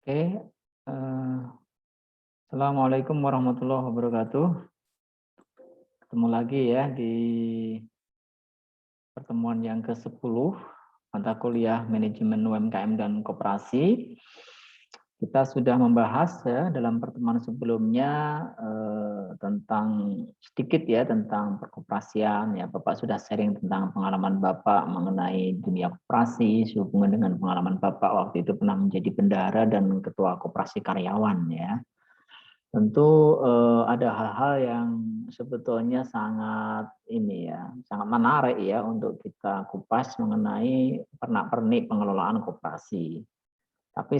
Oke, Assalamualaikum warahmatullahi wabarakatuh. Ketemu lagi ya di pertemuan yang ke-10 mata kuliah manajemen UMKM dan koperasi. Kita sudah membahas ya dalam pertemuan sebelumnya tentang sedikit ya tentang perkoperasian ya. Bapak sudah sharing tentang pengalaman Bapak mengenai dunia koperasi, sehubungan dengan pengalaman Bapak waktu itu pernah menjadi bendahara dan ketua koperasi karyawan ya. Tentu ada hal-hal yang sebetulnya sangat ini ya, sangat menarik ya untuk kita kupas mengenai pernak-pernik pengelolaan koperasi. Tapi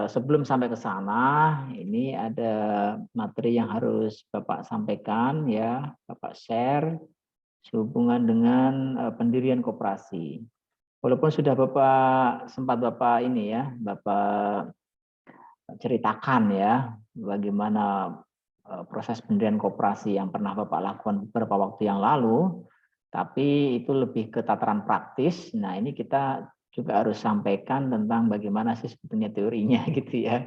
sebelum sampai ke sana, ini ada materi yang harus Bapak sampaikan ya, Bapak share sehubungan dengan pendirian koperasi. Walaupun sudah Bapak ini ya, Bapak ceritakan ya bagaimana proses pendirian koperasi yang pernah Bapak lakukan beberapa waktu yang lalu, tapi itu lebih ke tataran praktis. Nah, ini kita juga harus sampaikan tentang bagaimana sih sebetulnya teorinya gitu ya.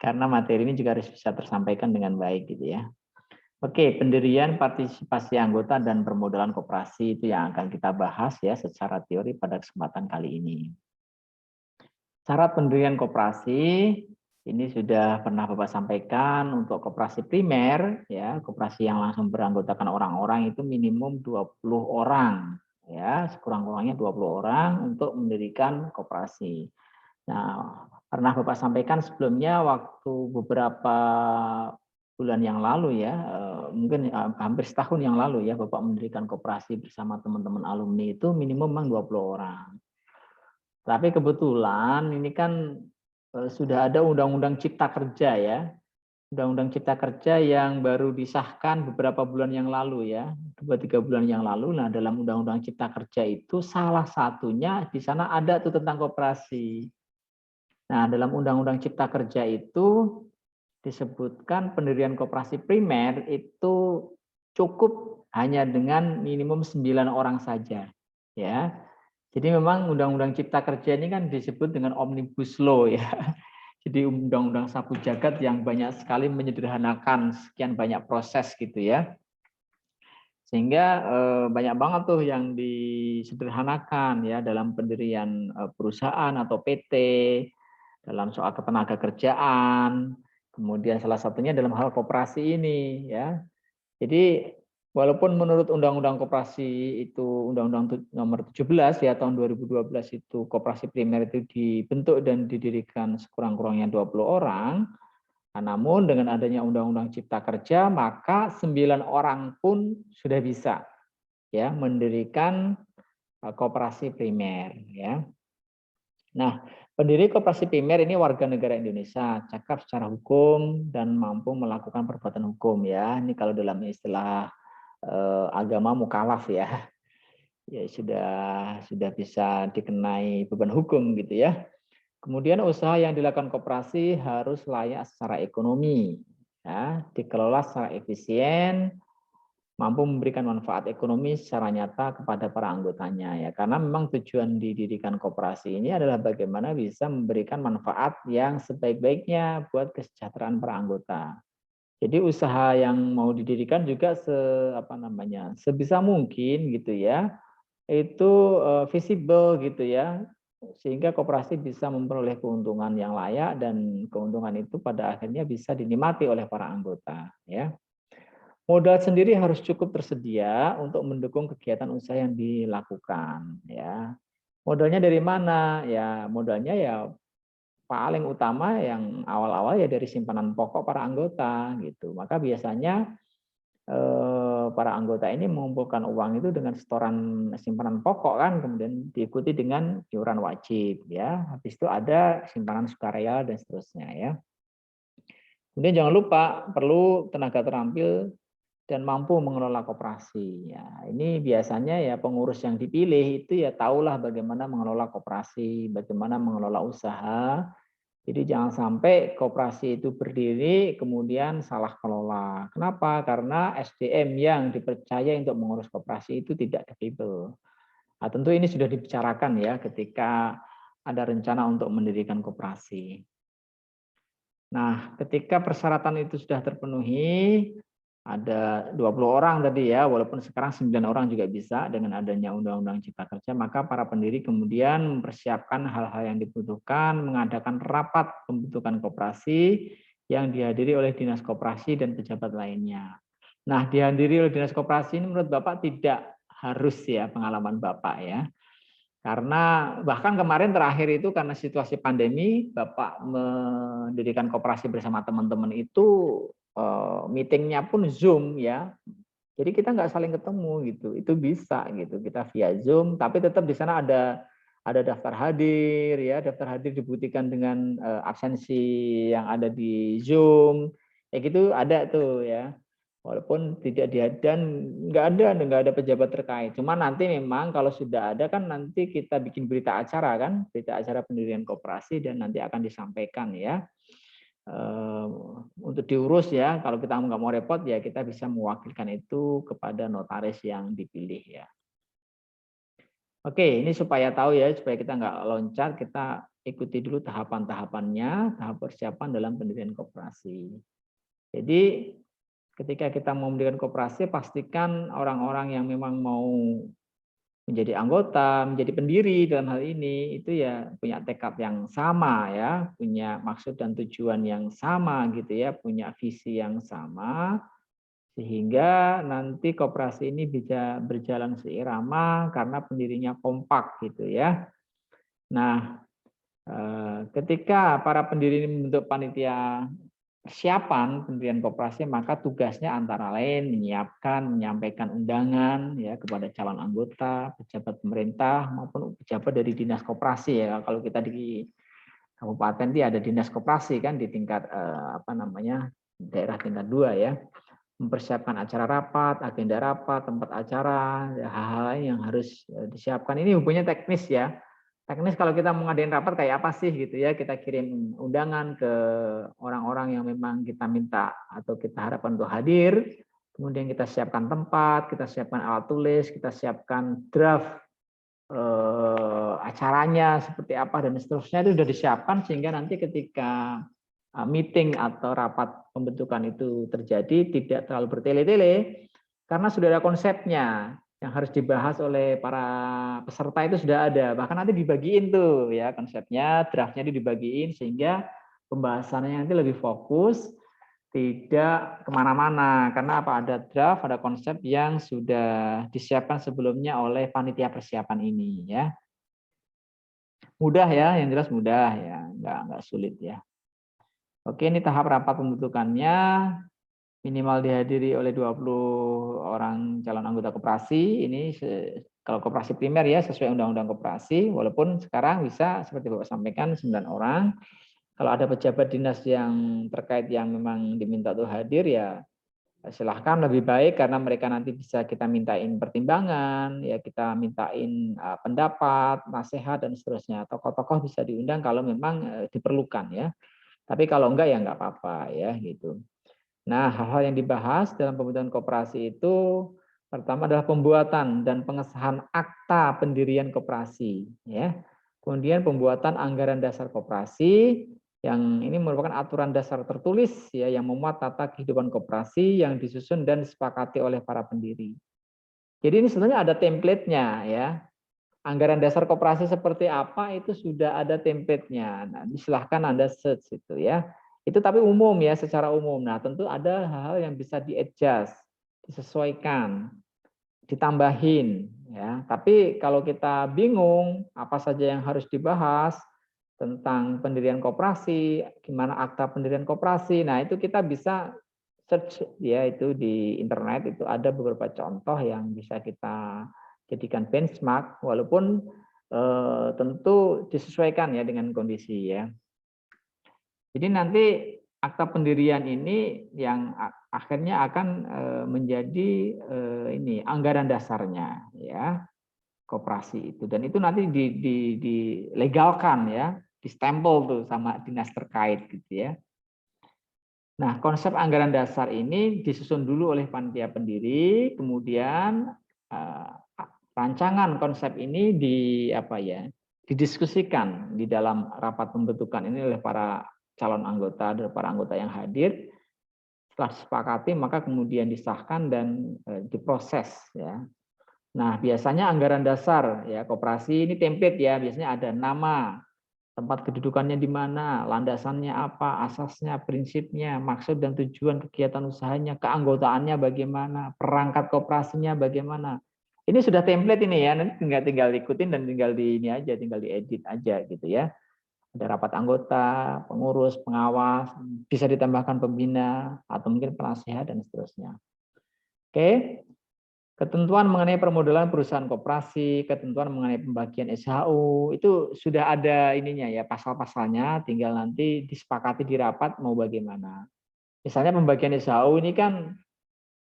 Karena materi ini juga harus bisa tersampaikan dengan baik gitu ya. Oke, pendirian, partisipasi anggota dan permodalan koperasi itu yang akan kita bahas ya secara teori pada kesempatan kali ini. Syarat pendirian koperasi ini sudah pernah Bapak sampaikan untuk koperasi primer ya, koperasi yang langsung beranggotakan orang-orang itu minimum 20 orang ya, sekurang-kurangnya 20 orang untuk mendirikan koperasi. Nah, pernah Bapak sampaikan sebelumnya waktu beberapa bulan yang lalu ya, mungkin hampir setahun yang lalu ya Bapak mendirikan koperasi bersama teman-teman alumni itu minimum memang 20 orang. Tapi kebetulan ini kan sudah ada Undang-Undang Cipta Kerja ya. Undang-Undang Cipta Kerja yang baru disahkan beberapa bulan yang lalu ya, 2-3 bulan yang lalu. Nah, dalam Undang-Undang Cipta Kerja itu salah satunya di sana ada tuh tentang koperasi. Nah, dalam Undang-Undang Cipta Kerja itu disebutkan pendirian koperasi primer itu cukup hanya dengan minimum 9 orang saja. Ya. Jadi memang Undang-Undang Cipta Kerja ini kan disebut dengan Omnibus Law ya. Jadi undang-undang sapu jagat yang banyak sekali menyederhanakan sekian banyak proses gitu ya. Sehingga banyak banget tuh yang disederhanakan ya dalam pendirian perusahaan atau PT, dalam soal ketenaga kerjaan, kemudian salah satunya dalam hal koperasi ini ya. Jadi walaupun menurut Undang-Undang Koperasi itu Undang-Undang Nomor 17 ya tahun 2012 itu koperasi primer itu dibentuk dan didirikan sekurang-kurangnya 20 orang, namun dengan adanya Undang-Undang Cipta Kerja maka 9 orang pun sudah bisa ya mendirikan koperasi primer ya. Nah, pendiri koperasi primer ini warga negara Indonesia, cakap secara hukum dan mampu melakukan perbuatan hukum ya. Ini kalau dalam istilah agama mukalaf ya. Ya sudah bisa dikenai beban hukum gitu ya. Kemudian usaha yang dilakukan koperasi harus layak secara ekonomi ya, dikelola secara efisien, mampu memberikan manfaat ekonomi secara nyata kepada para anggotanya ya, karena memang tujuan didirikan koperasi ini adalah bagaimana bisa memberikan manfaat yang sebaik-baiknya buat kesejahteraan para anggota. Jadi usaha yang mau didirikan juga sebisa mungkin gitu ya, itu visible gitu ya, sehingga koperasi bisa memperoleh keuntungan yang layak dan keuntungan itu pada akhirnya bisa dinikmati oleh para anggota ya. Modal sendiri harus cukup tersedia untuk mendukung kegiatan usaha yang dilakukan ya. Modalnya dari mana? Ya modalnya ya paling utama yang awal-awal ya dari simpanan pokok para anggota gitu. Maka biasanya para anggota ini mengumpulkan uang itu dengan setoran simpanan pokok kan, kemudian diikuti dengan iuran wajib ya. Habis itu ada simpanan sukarela dan seterusnya ya. Kemudian jangan lupa perlu tenaga terampil dan mampu mengelola koperasi. Ya, ini biasanya ya pengurus yang dipilih itu ya tahulah bagaimana mengelola koperasi, bagaimana mengelola usaha. Jadi jangan sampai koperasi itu berdiri kemudian salah kelola. Kenapa? Karena SDM yang dipercaya untuk mengurus koperasi itu tidak kredibel. Nah, tentu ini sudah dibicarakan ya ketika ada rencana untuk mendirikan koperasi. Nah, ketika persyaratan itu sudah terpenuhi, ada 20 orang tadi ya, walaupun sekarang 9 orang juga bisa dengan adanya Undang-Undang Cipta Kerja, maka para pendiri kemudian mempersiapkan hal-hal yang dibutuhkan, mengadakan rapat pembentukan koperasi yang dihadiri oleh Dinas Koperasi dan pejabat lainnya. Nah, dihadiri oleh Dinas Koperasi ini menurut Bapak tidak harus ya pengalaman Bapak ya. Karena bahkan kemarin terakhir itu karena situasi pandemi, Bapak mendirikan koperasi bersama teman-teman itu meetingnya pun Zoom ya. Jadi kita nggak saling ketemu gitu. Itu bisa gitu. Kita via Zoom, tapi tetap di sana ada daftar hadir ya. Daftar hadir dibuktikan dengan absensi yang ada di Zoom. Kayak gitu ada tuh ya. Walaupun tidak dan nggak ada pejabat terkait. Cuma nanti memang kalau sudah ada kan nanti kita bikin berita acara kan, berita acara pendirian koperasi dan nanti akan disampaikan ya. Untuk diurus ya, kalau kita nggak mau repot ya kita bisa mewakilkan itu kepada notaris yang dipilih ya. Oke, ini supaya tahu ya, supaya kita nggak loncat, kita ikuti dulu tahapan-tahapannya, tahap persiapan dalam pendirian koperasi. Jadi ketika kita mau mendirikan koperasi, pastikan orang-orang yang memang mau menjadi anggota, menjadi pendiri dalam hal ini, itu ya punya tekad yang sama ya, punya maksud dan tujuan yang sama gitu ya, punya visi yang sama, sehingga nanti koperasi ini bisa berjalan seirama karena pendirinya kompak gitu ya. Nah, ketika para pendiri ini membentuk panitia persiapan pendirian koperasi, maka tugasnya antara lain menyiapkan, menyampaikan undangan ya kepada calon anggota, pejabat pemerintah maupun pejabat dari dinas koperasi ya. Kalau kita di kabupaten itu ada dinas koperasi kan di tingkat daerah tingkat 2 ya. Mempersiapkan acara rapat, agenda rapat, tempat acara, ya, hal-hal lain yang harus disiapkan. Ini hubungannya teknis ya. Teknis kalau kita mau ngadain rapat kayak apa sih gitu ya, kita kirim undangan ke orang-orang yang memang kita minta atau kita harapkan untuk hadir, kemudian kita siapkan tempat, kita siapkan alat tulis, kita siapkan draft acaranya seperti apa dan seterusnya itu sudah disiapkan sehingga nanti ketika meeting atau rapat pembentukan itu terjadi tidak terlalu bertele-tele karena sudah ada konsepnya yang harus dibahas oleh para peserta itu sudah ada, bahkan nanti dibagiin tuh ya konsepnya, draftnya itu dibagiin sehingga pembahasannya nanti lebih fokus, tidak kemana-mana karena apa, ada draft, ada konsep yang sudah disiapkan sebelumnya oleh panitia persiapan ini ya. Mudah ya, yang jelas mudah ya, nggak sulit ya. Oke, ini tahap rapat pembentukannya. Minimal dihadiri oleh 20 orang calon anggota koperasi. Ini kalau koperasi primer ya sesuai undang-undang koperasi, walaupun sekarang bisa seperti Bapak sampaikan 9 orang. Kalau ada pejabat dinas yang terkait yang memang diminta untuk hadir ya silahkan, lebih baik karena mereka nanti bisa kita mintain pertimbangan, ya kita mintain pendapat, nasihat dan seterusnya. Tokoh-tokoh bisa diundang kalau memang diperlukan ya. Tapi kalau enggak ya enggak apa-apa ya gitu. Nah, hal-hal yang dibahas dalam pembentukan koperasi itu pertama adalah pembuatan dan pengesahan akta pendirian koperasi, ya. Kemudian pembuatan anggaran dasar koperasi yang ini merupakan aturan dasar tertulis ya yang memuat tata kehidupan koperasi yang disusun dan disepakati oleh para pendiri. Jadi ini sebenarnya ada template-nya ya. Anggaran dasar koperasi seperti apa itu sudah ada template-nya. Nah, silahkan Anda search itu ya. Itu tapi umum ya, secara umum. Nah, tentu ada hal-hal yang bisa di-adjust, disesuaikan, ditambahin ya. Tapi kalau kita bingung apa saja yang harus dibahas tentang pendirian koperasi, gimana akta pendirian koperasi. Nah, itu kita bisa search ya itu di internet, itu ada beberapa contoh yang bisa kita jadikan benchmark walaupun tentu disesuaikan ya dengan kondisi ya. Jadi nanti akta pendirian ini yang akhirnya akan menjadi ini anggaran dasarnya ya koperasi itu, dan itu nanti dilegalkan ya, distempel tuh sama dinas terkait gitu ya. Nah, konsep anggaran dasar ini disusun dulu oleh panitia pendiri, kemudian rancangan konsep ini didiskusikan di dalam rapat pembentukan ini oleh para calon anggota dan para anggota yang hadir. Setelah disepakati maka kemudian disahkan dan diproses ya. Nah, biasanya anggaran dasar ya koperasi ini template ya, biasanya ada nama, tempat kedudukannya di mana, landasannya apa, asasnya, prinsipnya, maksud dan tujuan kegiatan usahanya, keanggotaannya bagaimana, perangkat koperasinya bagaimana. Ini sudah template ini ya, nanti tinggal ikutin dan tinggal di ini aja, tinggal diedit aja gitu ya. Ada rapat anggota, pengurus, pengawas, bisa ditambahkan pembina atau mungkin penasehat dan seterusnya. Oke. Ketentuan mengenai permodalan perusahaan koperasi, ketentuan mengenai pembagian SHU, itu sudah ada ininya ya, pasal-pasalnya, tinggal nanti disepakati di rapat mau bagaimana. Misalnya pembagian SHU ini kan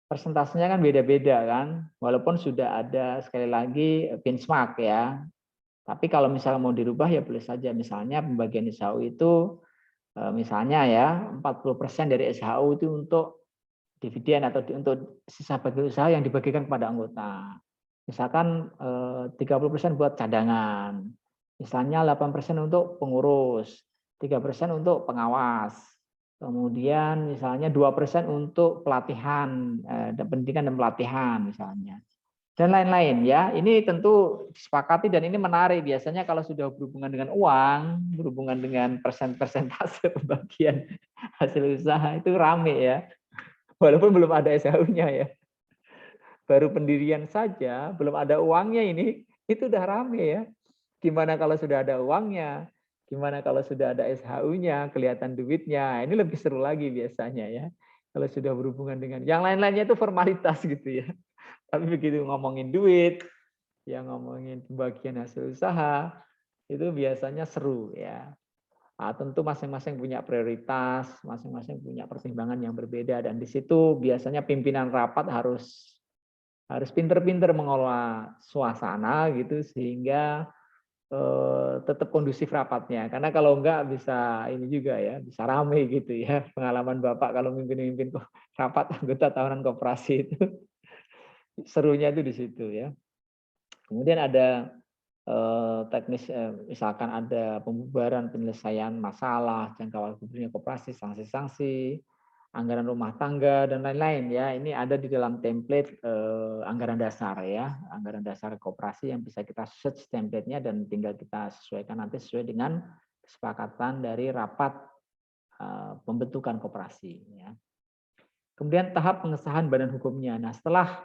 persentasenya kan beda-beda kan, walaupun sudah ada sekali lagi benchmark ya. Tapi kalau misalnya mau dirubah ya boleh saja, misalnya pembagian SHU itu misalnya ya 40% dari SHU itu untuk dividen atau untuk sisa bagi usaha yang dibagikan kepada anggota. Misalkan 30% buat cadangan. Misalnya 8% untuk pengurus, 3% untuk pengawas. Kemudian misalnya 2% untuk pelatihan dan pendidikan dan pelatihan misalnya. Dan lain-lain ya. Ini tentu disepakati dan ini menarik biasanya kalau sudah berhubungan dengan uang, berhubungan dengan persentase pembagian hasil usaha itu rame ya. Walaupun belum ada SHU-nya ya. Baru pendirian saja, belum ada uangnya ini, itu udah rame ya. Gimana kalau sudah ada uangnya? Gimana kalau sudah ada SHU-nya, kelihatan duitnya? Ini lebih seru lagi biasanya ya. Kalau sudah berhubungan dengan yang lain-lainnya itu formalitas gitu ya. Tapi begitu ngomongin duit, yang ngomongin pembagian hasil usaha, itu biasanya seru ya. Nah, tentu masing-masing punya prioritas, masing-masing punya pertimbangan yang berbeda dan di situ biasanya pimpinan rapat harus pinter-pinter mengelola suasana gitu sehingga tetap kondusif rapatnya. Karena kalau enggak bisa ini juga ya, bisa rame gitu ya. Pengalaman Bapak kalau mimpin rapat anggota tahunan koperasi itu serunya itu di situ ya. Kemudian ada teknis misalkan ada pembubaran, penyelesaian masalah, jangka waktu berdirinya koperasi, sanksi-sanksi, anggaran rumah tangga dan lain-lain ya. Ini ada di dalam template anggaran dasar ya, anggaran dasar koperasi yang bisa kita search template-nya dan tinggal kita sesuaikan nanti sesuai dengan kesepakatan dari rapat pembentukan koperasi ya. Kemudian tahap pengesahan badan hukumnya. Nah, setelah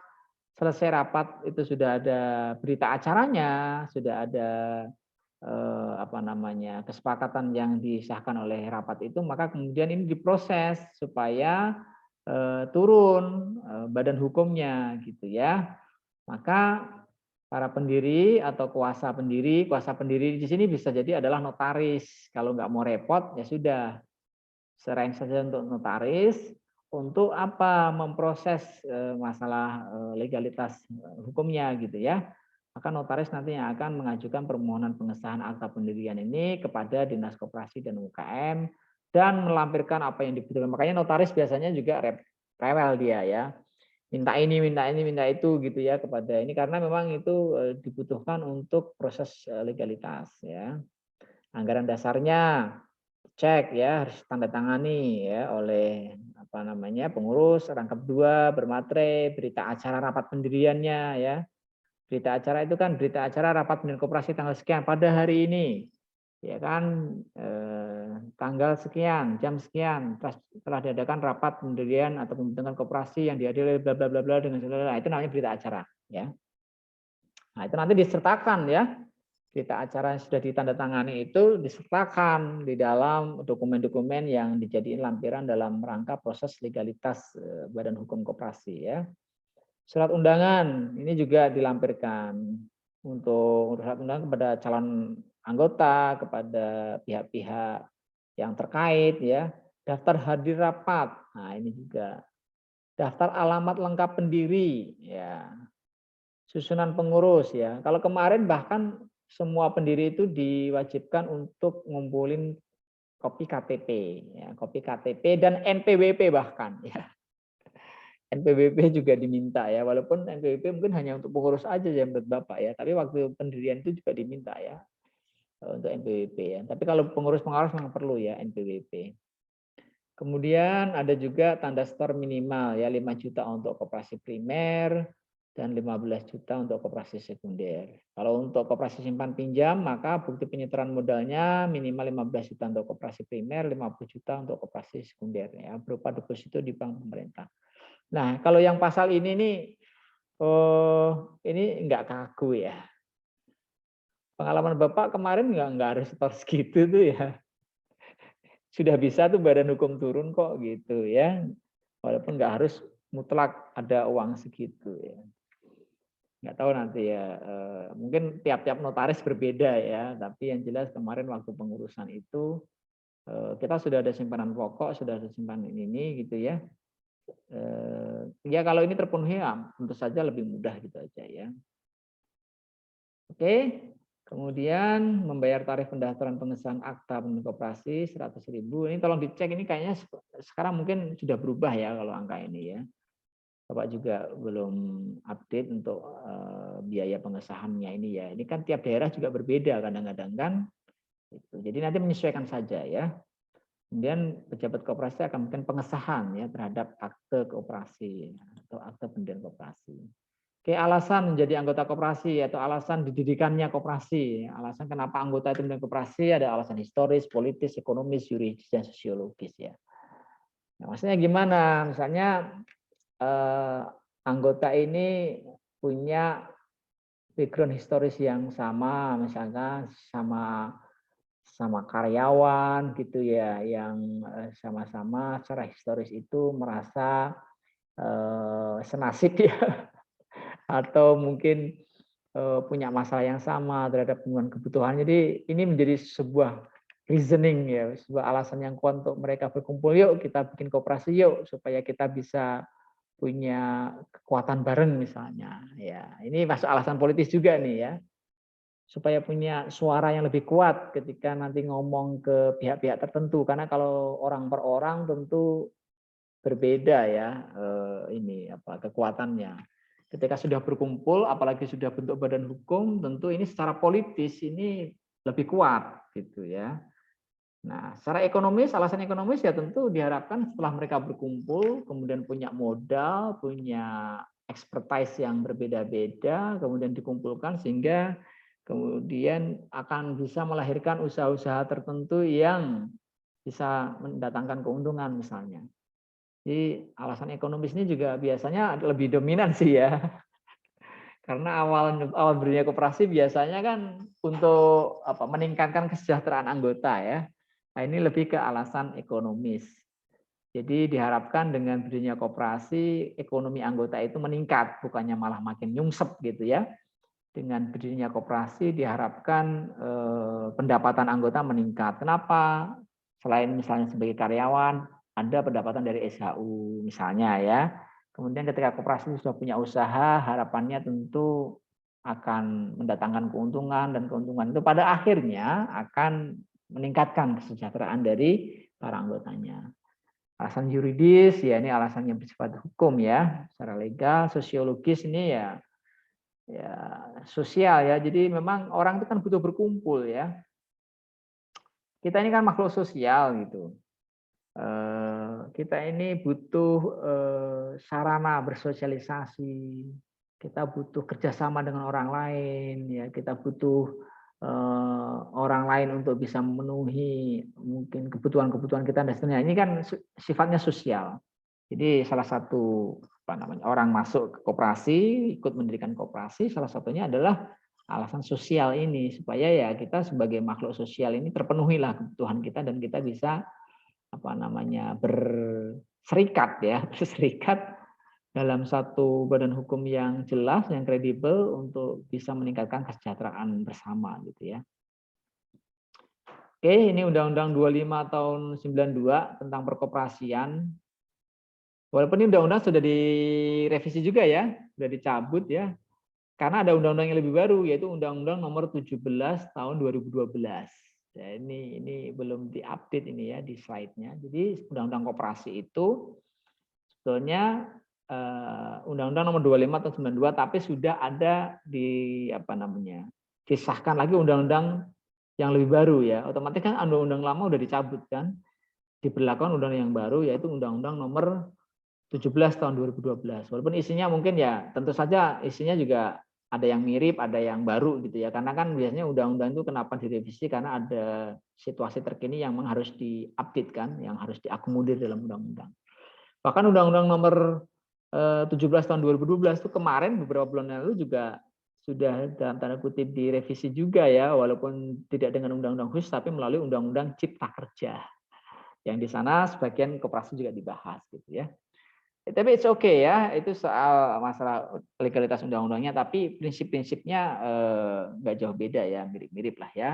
selesai rapat itu sudah ada berita acaranya, sudah ada kesepakatan yang disahkan oleh rapat itu, maka kemudian ini diproses supaya turun badan hukumnya gitu ya. Maka para pendiri atau kuasa pendiri di sini bisa jadi adalah notaris. Kalau nggak mau repot ya sudah, serahin saja untuk notaris. Untuk apa? Memproses masalah legalitas hukumnya gitu ya. Maka notaris nanti yang akan mengajukan permohonan pengesahan akta pendirian ini kepada Dinas Koperasi dan UKM dan melampirkan apa yang dibutuhkan. Makanya notaris biasanya juga rewel dia ya. Minta ini, minta itu gitu ya kepada ini karena memang itu dibutuhkan untuk proses legalitas ya. Anggaran dasarnya cek ya, harus tanda tangani ya oleh pengurus, rangkap 2, bermaterai, berita acara rapat pendiriannya ya. Berita acara itu kan berita acara rapat pendirian koperasi tanggal sekian pada hari ini. Ya kan tanggal sekian, jam sekian telah diadakan rapat pendirian atau pembentukan koperasi yang dihadiri bla bla bla bla dengan segala, itu namanya berita acara ya. Nah, itu nanti disertakan ya. Berita acara yang sudah ditandatangani itu disertakan di dalam dokumen-dokumen yang dijadikan lampiran dalam rangka proses legalitas badan hukum koperasi ya. Surat undangan ini juga dilampirkan untuk surat undangan kepada calon anggota, kepada pihak-pihak yang terkait ya. Daftar hadir rapat. Nah, ini juga daftar alamat lengkap pendiri ya. Susunan pengurus ya. Kalau kemarin bahkan semua pendiri itu diwajibkan untuk ngumpulin kopi KTP ya, kopi KTP dan NPWP bahkan ya. NPWP juga diminta ya, walaupun NPWP mungkin hanya untuk pengurus aja ya menurut Bapak ya, tapi waktu pendirian itu juga diminta ya untuk NPWP ya. Tapi kalau pengurus-pengawas memang perlu ya NPWP. Kemudian ada juga tanda store minimal ya 5 juta untuk koperasi primer dan 15 juta untuk koperasi sekunder. Kalau untuk koperasi simpan pinjam maka bukti penyetoran modalnya minimal 15 juta untuk koperasi primer, 50 juta untuk koperasi sekunder ya berupa deposito di bank pemerintah. Nah, kalau yang pasal ini nih ini enggak kaku ya. Pengalaman Bapak kemarin nggak harus store segitu tuh ya. Sudah bisa tuh badan hukum turun kok gitu ya. Walaupun nggak harus mutlak ada uang segitu ya. Nggak tahu nanti ya, mungkin tiap-tiap notaris berbeda ya. Tapi yang jelas kemarin waktu pengurusan itu kita sudah ada simpanan pokok, sudah ada simpanan ini gitu ya. Ya kalau ini terpenuhi ya tentu saja lebih mudah gitu aja ya. Oke. Kemudian membayar tarif pendaftaran pengesahan akta pemilik koperasi 100.000. Ini tolong dicek ini kayaknya sekarang mungkin sudah berubah ya kalau angka ini ya. Bapak juga belum update untuk biaya pengesahannya ini ya. Ini kan tiap daerah juga berbeda kadang-kadang kan. Jadi nanti menyesuaikan saja ya. Kemudian pejabat koperasi akan mungkin pengesahan ya terhadap akte koperasi atau akte pendirian koperasi. Oke, alasan menjadi anggota koperasi atau alasan didirikannya koperasi. Alasan kenapa anggota itu menjadi koperasi ada alasan historis, politis, ekonomis, yuridis, dan sosiologis ya. Nah, maksudnya gimana? Misalnya anggota ini punya background historis yang sama, misalkan sama karyawan gitu ya, yang sama-sama secara historis itu merasa senasib ya. Atau mungkin punya masalah yang sama terhadap pemenuhan kebutuhan. Jadi ini menjadi sebuah reasoning ya, sebuah alasan yang kuat untuk mereka berkumpul. Yuk kita bikin koperasi yuk supaya kita bisa punya kekuatan bareng misalnya. Ya, ini masuk alasan politis juga nih ya. Supaya punya suara yang lebih kuat ketika nanti ngomong ke pihak-pihak tertentu. Karena kalau orang per orang tentu berbeda ya ini apa kekuatannya. Ketika sudah berkumpul, apalagi sudah bentuk badan hukum, tentu ini secara politis ini lebih kuat gitu ya. Nah, secara ekonomis, alasan ekonomis ya tentu diharapkan setelah mereka berkumpul, kemudian punya modal, punya expertise yang berbeda-beda, kemudian dikumpulkan sehingga kemudian akan bisa melahirkan usaha-usaha tertentu yang bisa mendatangkan keuntungan misalnya. Jadi alasan ekonomis ini juga biasanya lebih dominan sih ya. Karena awal berdirinya koperasi biasanya kan untuk meningkatkan kesejahteraan anggota ya. Nah, ini lebih ke alasan ekonomis. Jadi diharapkan dengan berdirinya koperasi, ekonomi anggota itu meningkat, bukannya malah makin nyungsep gitu ya. Dengan berdirinya koperasi diharapkan pendapatan anggota meningkat. Kenapa? Selain misalnya sebagai karyawan, ada pendapatan dari SHU misalnya ya. Kemudian ketika koperasi sudah punya usaha, harapannya tentu akan mendatangkan keuntungan dan keuntungan itu pada akhirnya akan meningkatkan kesejahteraan dari para anggotanya. Alasan yuridis ya ini alasan yang bersifat hukum ya, secara legal, sosiologis ini ya sosial ya. Jadi memang orang itu kan butuh berkumpul ya. Kita ini kan makhluk sosial gitu. Kita ini butuh sarana bersosialisasi, kita butuh kerjasama dengan orang lain, ya kita butuh orang lain untuk bisa memenuhi mungkin kebutuhan-kebutuhan kita dan seterusnya. Ini kan sifatnya sosial. Jadi salah satu orang masuk ke koperasi, ikut mendirikan koperasi, salah satunya adalah alasan sosial ini supaya ya kita sebagai makhluk sosial ini terpenuhilah kebutuhan kita dan kita bisa berserikat ya, berserikat dalam satu badan hukum yang jelas, yang kredibel untuk bisa meningkatkan kesejahteraan bersama gitu ya. Oke, ini Undang-Undang 25 tahun 92 tentang perkoperasian. Walaupun ini undang-undang sudah direvisi juga ya, sudah dicabut ya. Karena ada undang-undang yang lebih baru yaitu Undang-Undang Nomor 17 tahun 2012. Ya, ini belum diupdate ini ya di slide-nya. Jadi Undang-Undang Koperasi itu sebetulnya Undang-Undang Nomor 25 tahun 92 tapi sudah ada disahkan lagi Undang-Undang yang lebih baru ya. Otomatis kan undang-undang lama udah dicabut kan, diberlakukan undang yang baru yaitu Undang-Undang Nomor 17 tahun 2012. Walaupun isinya mungkin ya tentu saja isinya juga ada yang mirip, ada yang baru gitu ya. Karena kan biasanya undang-undang itu kenapa direvisi karena ada situasi terkini yang memang harus diupdate kan, yang harus diakomodir dalam undang-undang. Bahkan Undang-Undang Nomor 17 tahun 2012 itu kemarin beberapa bulan lalu juga sudah dalam tanda kutip direvisi juga ya, walaupun tidak dengan undang-undang khusus tapi melalui Undang-Undang Cipta Kerja. Yang di sana sebagian koperasi juga dibahas gitu ya. Tapi it's okay ya, itu soal masalah legalitas undang-undangnya, tapi prinsip-prinsipnya nggak jauh beda ya, mirip-mirip lah ya.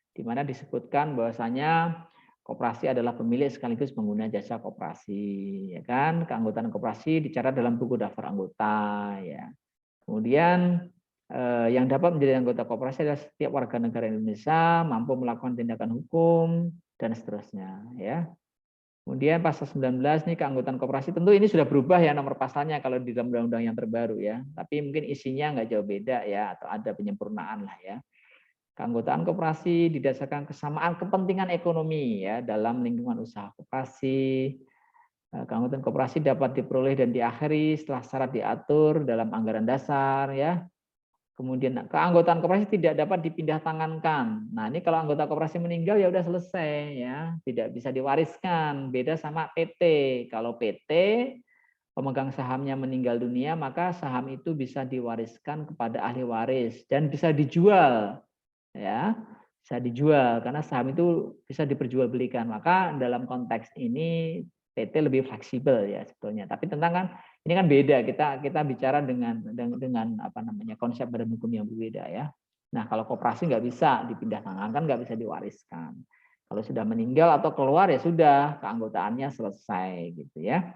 Di mana disebutkan bahwasanya koperasi adalah pemilik sekaligus pengguna jasa koperasi, ya kan? Keanggotaan koperasi dicatat dalam buku daftar anggota, ya. Kemudian yang dapat menjadi anggota koperasi adalah setiap warga negara Indonesia mampu melakukan tindakan hukum dan seterusnya, ya. Kemudian pasal 19 nih keanggotaan koperasi, tentu ini sudah berubah ya nomor pasalnya kalau di dalam undang-undang yang terbaru ya. Tapi mungkin isinya nggak jauh beda ya, atau ada penyempurnaan lah ya. Keanggotaan koperasi didasarkan kesamaan kepentingan ekonomi ya dalam lingkungan usaha koperasi. Keanggotaan koperasi dapat diperoleh dan diakhiri setelah syarat diatur dalam anggaran dasar ya. Kemudian keanggotaan koperasi tidak dapat dipindah tangankan. Nah, ini kalau anggota koperasi meninggal ya udah selesai ya, tidak bisa diwariskan. Beda sama PT. Kalau PT pemegang sahamnya meninggal dunia, maka saham itu bisa diwariskan kepada ahli waris dan bisa dijual ya. Bisa dijual karena saham itu bisa diperjualbelikan. Maka dalam konteks ini PT lebih fleksibel ya sebetulnya. Tapi tentang kan ini kan beda, kita bicara dengan apa namanya konsep badan hukum yang berbeda ya. Nah kalau koperasi nggak bisa dipindah tangan kan nggak bisa diwariskan. Kalau sudah meninggal atau keluar ya sudah keanggotaannya selesai gitu ya.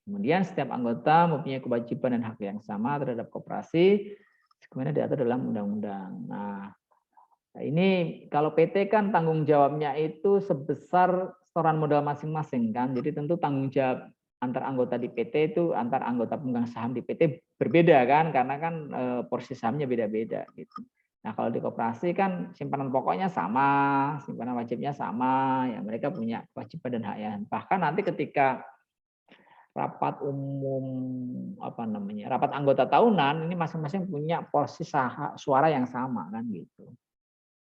Kemudian setiap anggota mempunyai kewajiban dan hak yang sama terhadap koperasi, kemudian diatur dalam undang-undang. Nah ini kalau PT kan tanggung jawabnya itu sebesar setoran modal masing-masing kan. Jadi tentu tanggung jawab antar anggota di PT itu antar anggota pemegang saham di PT berbeda kan karena kan porsi sahamnya beda-beda gitu. Nah, kalau di koperasi kan simpanan pokoknya sama, simpanan wajibnya sama, ya mereka punya kewajiban dan hak yang. Bahkan nanti ketika rapat umum apa namanya? Rapat anggota tahunan ini masing-masing punya porsi suara yang sama kan gitu.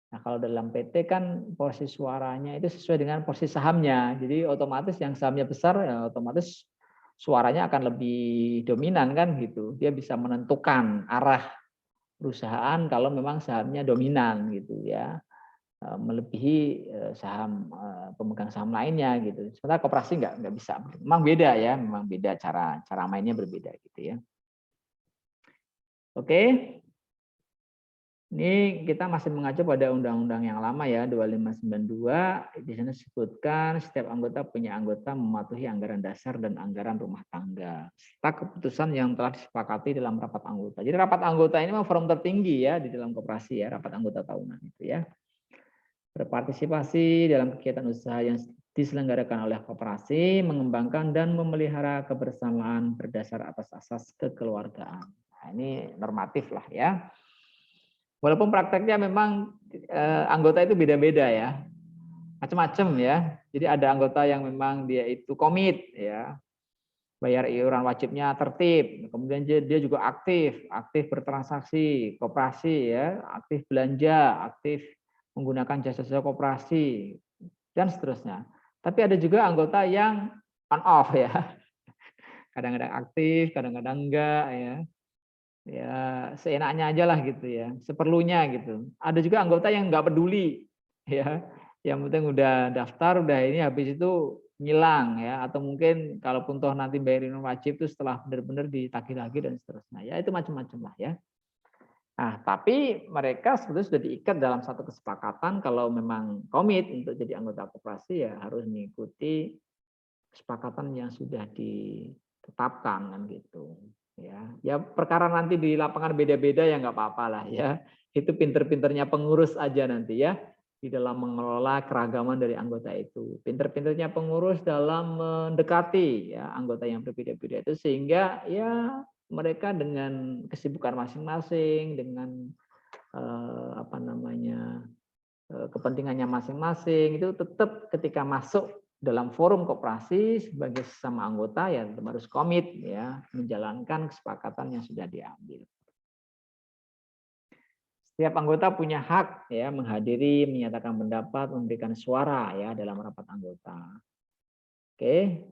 Nah, kalau dalam PT kan porsi suaranya itu sesuai dengan porsi sahamnya. Jadi otomatis yang sahamnya besar ya otomatis suaranya akan lebih dominan kan gitu. Dia bisa menentukan arah perusahaan kalau memang sahamnya dominan gitu ya. Melebihi saham pemegang saham lainnya gitu. Sementara koperasi nggak bisa. Memang beda ya, memang beda cara mainnya berbeda gitu ya. Oke. Ini kita masih mengacu pada undang-undang yang lama ya, 2592. Di sana disebutkan setiap anggota punya anggota mematuhi anggaran dasar dan anggaran rumah tangga. Serta keputusan yang telah disepakati dalam rapat anggota. Jadi rapat anggota ini memang forum tertinggi ya di dalam koperasi ya, rapat anggota tahunan itu ya. Berpartisipasi dalam kegiatan usaha yang diselenggarakan oleh koperasi, mengembangkan dan memelihara kebersamaan berdasar atas asas kekeluargaan. Nah, ini normatif lah ya. Walaupun prakteknya memang anggota itu beda-beda ya, macam-macam ya. Jadi ada anggota yang memang dia itu komit ya, bayar iuran wajibnya tertib, kemudian dia juga aktif bertransaksi, koperasi ya, aktif belanja, aktif menggunakan jasa-jasa koperasi dan seterusnya. Tapi ada juga anggota yang on off ya, kadang-kadang aktif, kadang-kadang enggak ya. Ya seenaknya aja lah gitu ya, seperlunya gitu. Ada juga anggota yang nggak peduli ya, yang penting udah daftar, udah ini habis itu ngilang ya, atau mungkin kalaupun toh nanti bayarin wajib itu setelah benar-benar ditagih lagi dan seterusnya ya, itu macam-macam lah ya. Nah tapi mereka sebetulnya sudah diikat dalam satu kesepakatan kalau memang komit untuk jadi anggota koperasi ya harus mengikuti kesepakatan yang sudah ditetapkan kan gitu. Ya perkara nanti di lapangan beda-beda ya nggak apa-apa lah ya. Itu pinter-pinternya pengurus aja nanti ya di dalam mengelola keragaman dari anggota itu. Pinter-pinternya pengurus dalam mendekati ya anggota yang berbeda-beda itu sehingga ya mereka dengan kesibukan masing-masing dengan apa namanya kepentingannya masing-masing, itu tetap ketika masuk dalam forum koperasi sebagai sesama anggota ya tetap harus komit ya menjalankan kesepakatan yang sudah diambil. Setiap anggota punya hak ya menghadiri, menyatakan pendapat, memberikan suara ya dalam rapat anggota. Oke.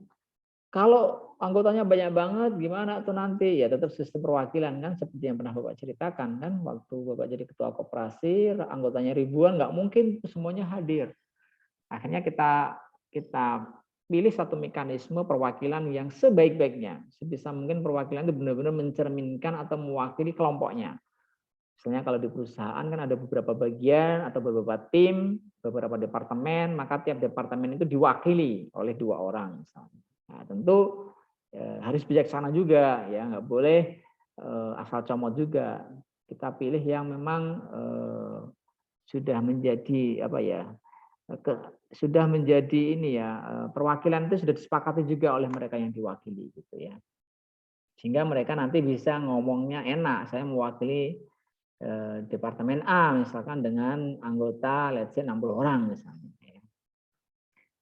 Kalau anggotanya banyak banget gimana tuh nanti? Ya tetap sistem perwakilan kan seperti yang pernah Bapak ceritakan kan waktu Bapak jadi ketua koperasi, anggotanya ribuan nggak mungkin semuanya hadir. Akhirnya kita pilih satu mekanisme perwakilan yang sebaik-baiknya. Sebisa mungkin perwakilan itu benar-benar mencerminkan atau mewakili kelompoknya. Misalnya kalau di perusahaan kan ada beberapa bagian atau beberapa tim, beberapa departemen, maka tiap departemen itu diwakili oleh 2 orang misalnya. Nah, tentu harus bijaksana juga ya, nggak boleh asal comot juga. Kita pilih yang memang sudah menjadi apa ya, sudah menjadi ini ya, perwakilan itu sudah disepakati juga oleh mereka yang diwakili gitu ya. Sehingga mereka nanti bisa ngomongnya enak, saya mewakili Departemen A misalkan dengan anggota let's say 60 orang misalnya.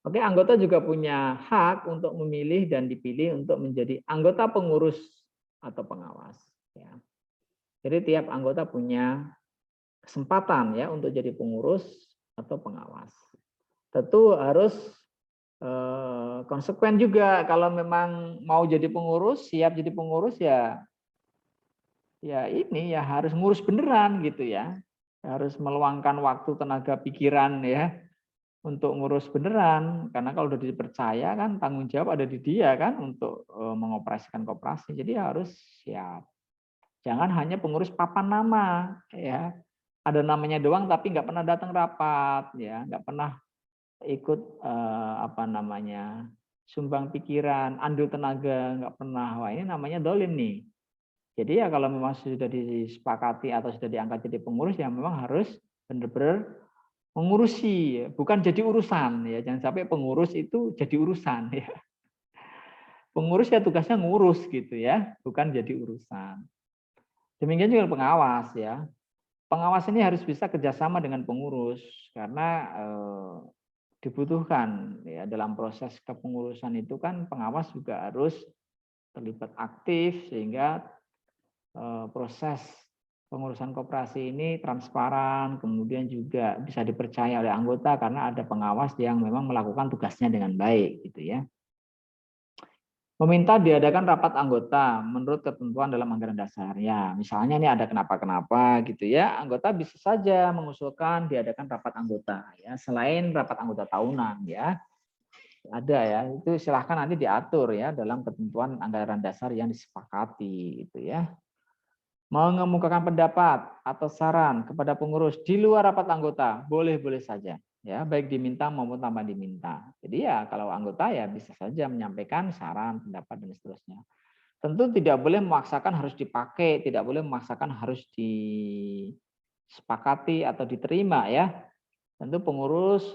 Oke, anggota juga punya hak untuk memilih dan dipilih untuk menjadi anggota pengurus atau pengawas. Ya. Jadi tiap anggota punya kesempatan ya untuk jadi pengurus atau pengawas. Tentu harus konsekuen juga kalau memang mau jadi pengurus, siap jadi pengurus ya ini ya harus ngurus beneran gitu ya. Harus meluangkan waktu, tenaga, pikiran ya untuk ngurus beneran, karena kalau udah dipercaya kan tanggung jawab ada di dia kan untuk mengoperasikan koperasi. Jadi harus siap. Jangan hanya pengurus papan nama ya. Ada namanya doang tapi nggak pernah datang rapat ya, nggak pernah ikut apa namanya sumbang pikiran, andil tenaga, nggak pernah. Wah ini namanya dolim nih. Jadi ya kalau memang sudah disepakati atau sudah diangkat jadi pengurus ya memang harus benar-benar mengurusi, bukan jadi urusan ya. Jangan sampai pengurus itu jadi urusan ya. Pengurus ya tugasnya ngurus gitu ya, bukan jadi urusan. Demikian juga pengawas ya. Pengawas ini harus bisa kerjasama dengan pengurus karena dibutuhkan ya dalam proses kepengurusan itu kan pengawas juga harus terlibat aktif sehingga proses pengurusan koperasi ini transparan, kemudian juga bisa dipercaya oleh anggota karena ada pengawas yang memang melakukan tugasnya dengan baik, gitu ya. Meminta diadakan rapat anggota menurut ketentuan dalam anggaran dasar. Ya, misalnya ini ada kenapa-kenapa gitu ya, anggota bisa saja mengusulkan diadakan rapat anggota ya, selain rapat anggota tahunan ya. Ada ya, itu silahkan nanti diatur ya dalam ketentuan anggaran dasar yang disepakati gitu ya. Mengemukakan pendapat atau saran kepada pengurus di luar rapat anggota, boleh-boleh saja. Ya, baik diminta maupun tanpa diminta. Jadi ya kalau anggota ya bisa saja menyampaikan saran, pendapat dan seterusnya. Tentu tidak boleh memaksakan harus dipakai, tidak boleh memaksakan harus disepakati atau diterima ya. Tentu pengurus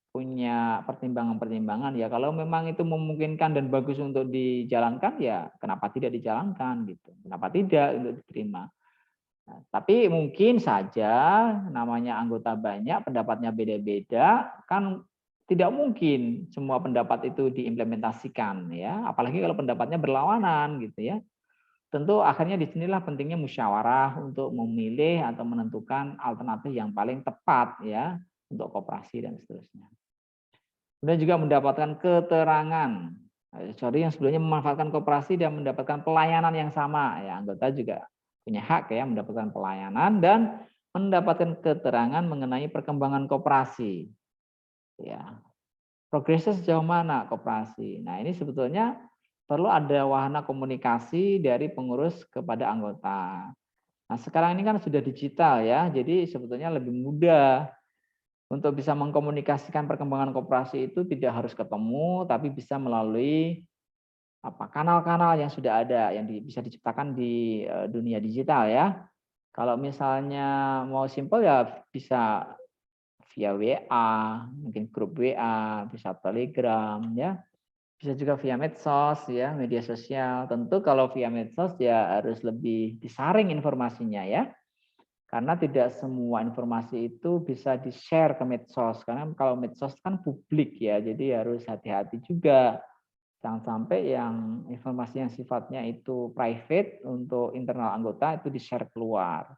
punya pertimbangan-pertimbangan ya kalau memang itu memungkinkan dan bagus untuk dijalankan ya kenapa tidak dijalankan gitu. Kenapa tidak untuk diterima. Nah, tapi mungkin saja namanya anggota banyak, pendapatnya beda-beda, kan tidak mungkin semua pendapat itu diimplementasikan ya, apalagi kalau pendapatnya berlawanan gitu ya. Tentu akhirnya disinilah pentingnya musyawarah untuk memilih atau menentukan alternatif yang paling tepat ya untuk koperasi dan seterusnya. Kemudian juga mendapatkan keterangan. Sorry yang sebelumnya memanfaatkan koperasi dan mendapatkan pelayanan yang sama ya anggota juga punya hak ya mendapatkan pelayanan dan mendapatkan keterangan mengenai perkembangan koperasi. Ya. Progresnya sejauh mana koperasi. Nah, ini sebetulnya perlu ada wahana komunikasi dari pengurus kepada anggota. Nah, sekarang ini kan sudah digital ya. Jadi sebetulnya lebih mudah untuk bisa mengkomunikasikan perkembangan koperasi itu tidak harus ketemu tapi bisa melalui kanal-kanal yang sudah ada yang bisa diciptakan di dunia digital ya. Kalau misalnya mau simpel ya bisa via WA, mungkin grup WA, bisa Telegram ya. Bisa juga via medsos ya, media sosial. Tentu kalau via medsos ya harus lebih disaring informasinya ya. Karena tidak semua informasi itu bisa di-share ke medsos. Karena kalau medsos kan publik ya, jadi harus hati-hati juga. Jangan sampai yang informasi yang sifatnya itu private untuk internal anggota itu di-share keluar.